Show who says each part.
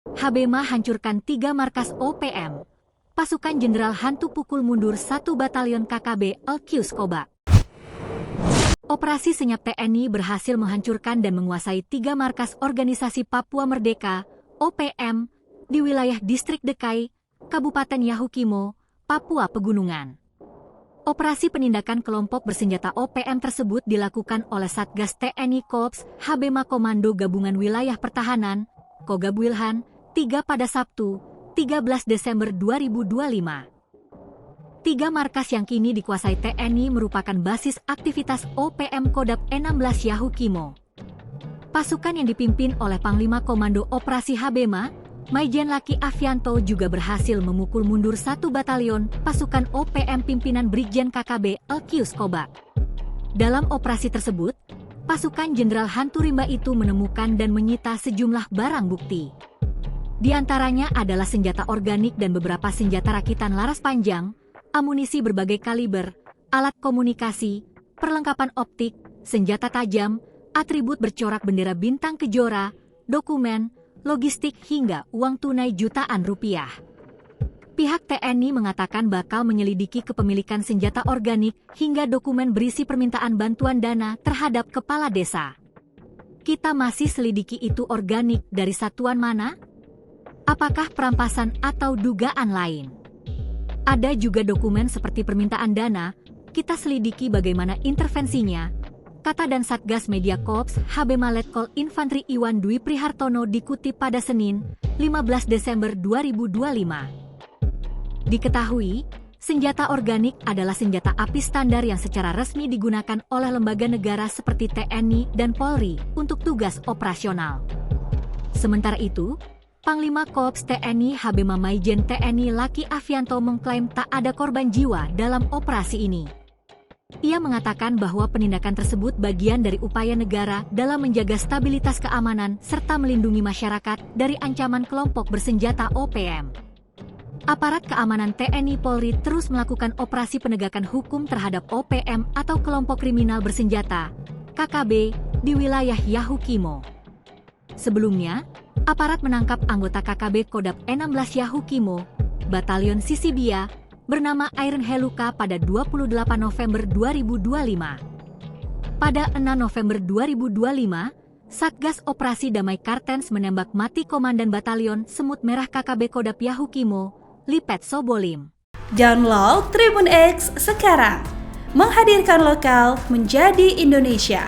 Speaker 1: Habema hancurkan 3 markas OPM. Pasukan Jenderal Hantu pukul mundur 1 Batalion KKB Alkius Koba. Operasi Senyap TNI berhasil menghancurkan dan menguasai 3 markas Organisasi Papua Merdeka OPM di wilayah Distrik Dekai, Kabupaten Yahukimo, Papua Pegunungan. Operasi penindakan kelompok bersenjata OPM tersebut dilakukan oleh Satgas TNI Korps Habema Komando Gabungan Wilayah Pertahanan, Kogabwilhan, 3 pada Sabtu, 13 Desember 2025. 3 markas yang kini dikuasai TNI merupakan basis aktivitas OPM Kodap 16 Yahukimo. Pasukan yang dipimpin oleh Panglima Komando Operasi Habema, Maijen Laki Afianto juga berhasil memukul mundur 1 batalion pasukan OPM pimpinan Brigjen KKB Alkius Koba. Dalam operasi tersebut, pasukan Jenderal Hantu Rimba itu menemukan dan menyita sejumlah barang bukti. Di antaranya adalah senjata organik dan beberapa senjata rakitan laras panjang, amunisi berbagai kaliber, alat komunikasi, perlengkapan optik, senjata tajam, atribut bercorak bendera bintang kejora, dokumen, logistik hingga uang tunai jutaan rupiah. Pihak TNI mengatakan bakal menyelidiki kepemilikan senjata organik hingga dokumen berisi permintaan bantuan dana terhadap kepala desa. Kita masih selidiki itu organik dari satuan mana? Apakah perampasan atau dugaan lain? Ada juga dokumen seperti permintaan dana, kita selidiki bagaimana intervensinya, kata dan Satgas Media Korps Habema Letkol Infantri Iwan Dwi Prihartono dikutip pada Senin, 15 Desember 2025. Diketahui, senjata organik adalah senjata api standar yang secara resmi digunakan oleh lembaga negara seperti TNI dan Polri untuk tugas operasional. Sementara itu, Panglima Korps TNI Habema Maijen TNI Laki Afianto mengklaim tak ada korban jiwa dalam operasi ini. Ia mengatakan bahwa penindakan tersebut bagian dari upaya negara dalam menjaga stabilitas keamanan serta melindungi masyarakat dari ancaman kelompok bersenjata OPM. Aparat keamanan TNI Polri terus melakukan operasi penegakan hukum terhadap OPM atau kelompok kriminal bersenjata, KKB, di wilayah Yahukimo. Sebelumnya, aparat menangkap anggota KKB Kodap 16 Yahukimo, Batalion Sisibia, bernama Iron Heluka pada 28 November 2025. Pada 6 November 2025, Satgas Operasi Damai Kartens menembak mati Komandan Batalion Semut Merah KKB Kodap Yahukimo, Lipet Sobolim.
Speaker 2: Download Tribun X sekarang, menghadirkan lokal menjadi Indonesia.